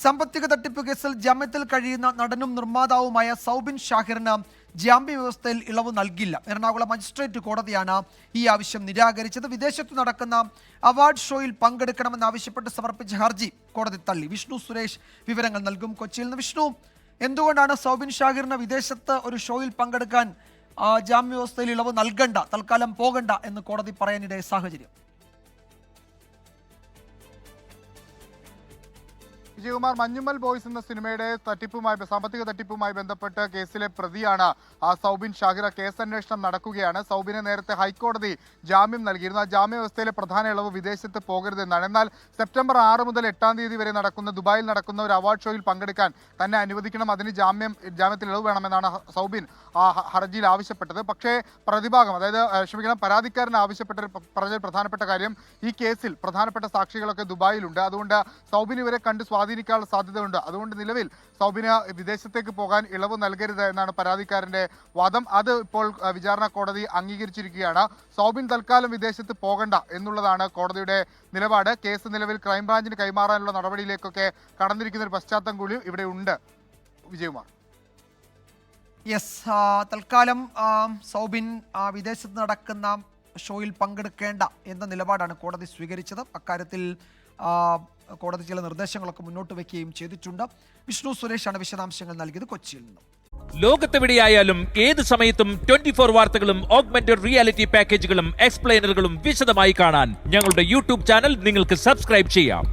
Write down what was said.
സാമ്പത്തിക തട്ടിപ്പ് കേസിൽ ജാമ്യത്തിൽ കഴിയുന്ന നടനും നിർമ്മാതാവുമായ സൗബിൻ ഷാഹിറിന് ജാമ്യ വ്യവസ്ഥയിൽ ഇളവ് നൽകില്ല. എറണാകുളം മജിസ്ട്രേറ്റ് കോടതിയാണ് ഈ ആവശ്യം നിരാകരിച്ചത്. വിദേശത്ത് നടക്കുന്ന അവാർഡ് ഷോയിൽ പങ്കെടുക്കണമെന്നാവശ്യപ്പെട്ട് സമർപ്പിച്ച ഹർജി കോടതി തള്ളി. വിഷ്ണു സുരേഷ് വിവരങ്ങൾ നൽകും. കൊച്ചിയിൽ നിന്ന് വിഷ്ണു, എന്തുകൊണ്ടാണ് സൗബിൻ ഷാഹിറിന് വിദേശത്ത് ഒരു ഷോയിൽ പങ്കെടുക്കാൻ ജാമ്യ വ്യവസ്ഥയിൽ ഇളവ് നൽകണ്ട, തൽക്കാലം പോകണ്ട എന്ന് കോടതി പറയാനിടയ സാഹചര്യം? വിജയകുമാർ, മഞ്ഞുമ്മൽ ബോയ്സ് എന്ന സിനിമയുടെ സാമ്പത്തിക തട്ടിപ്പുമായി ബന്ധപ്പെട്ട് കേസിലെ പ്രതിയാണ് സൗബിൻ ഷാഹിർ. കേസ് അന്വേഷണം നടക്കുകയാണ്. സൗബിന് നേരത്തെ ഹൈക്കോടതി ജാമ്യം നൽകിയിരുന്നു. ആ ജാമ്യ വ്യവസ്ഥയിലെ പ്രധാന ഇളവ് വിദേശത്ത് പോകരുതെന്നാണ്. എന്നാൽ സെപ്റ്റംബർ 6 മുതൽ 8 തീയതി വരെ ദുബായിൽ നടക്കുന്ന ഒരു അവാർഡ് ഷോയിൽ പങ്കെടുക്കാൻ തന്നെ അനുവദിക്കണം, അതിന് ജാമ്യത്തിൽ ഇളവ് വേണമെന്നാണ് സൗബിൻ ഹർജിയിൽ ആവശ്യപ്പെട്ടത്. പക്ഷേ പ്രതിഭാഗം, പരാതിക്കാരൻ ആവശ്യപ്പെട്ട പ്രധാനപ്പെട്ട കാര്യം, ഈ കേസിൽ പ്രധാനപ്പെട്ട സാക്ഷികളൊക്കെ ദുബായിലുണ്ട്. അതുകൊണ്ട് സൗബിൻ ഇവരെ കണ്ട് സ്വാധീനിക്കാനുള്ള സാധ്യതയുണ്ട്. അതുകൊണ്ട് നിലവിൽ സൗബിന് വിദേശത്തേക്ക് പോകാൻ ഇളവ് നൽകരുത് എന്നാണ് പരാതിക്കാരന്റെ വാദം. അത് ഇപ്പോൾ വിചാരണ കോടതി അംഗീകരിച്ചിരിക്കുകയാണ്. സൗബിൻ തൽക്കാലം വിദേശത്ത് പോകണ്ട എന്നുള്ളതാണ് കോടതിയുടെ നിലപാട്. കേസ് നിലവിൽ ക്രൈംബ്രാഞ്ചിന് കൈമാറാനുള്ള നടപടിയിലേക്കൊക്കെ കടന്നിരിക്കുന്ന ഒരു പശ്ചാത്തലം കൂടി ഇവിടെ ഉണ്ട്. വിജയകുമാർ, തൽക്കാലം സൗബിൻ വിദേശത്ത് നടക്കുന്ന ഷോയിൽ പങ്കെടുക്കേണ്ട എന്ന നിലപാടാണ് കോടതി സ്വീകരിച്ചത്. അക്കാര്യത്തിൽ കോടതി ചില നിർദ്ദേശങ്ങളൊക്കെ മുന്നോട്ട് വയ്ക്കുകയും ചെയ്തിട്ടുണ്ട്. വിഷ്ണു സുരേഷാണ് വിശദാംശങ്ങൾ നൽകിയത് കൊച്ചിയിൽ നിന്നും. ലോകത്തെവിടെയായാലും ഏത് സമയത്തും 24 വാർത്തകളും ഓഗ്മെന്റഡ് റിയാലിറ്റി പാക്കേജുകളും എക്സ്പ്ലെയിനറുകളും വിശദമായി കാണാൻ ഞങ്ങളുടെ യൂട്യൂബ് ചാനൽ നിങ്ങൾക്ക് സബ്സ്ക്രൈബ് ചെയ്യാം.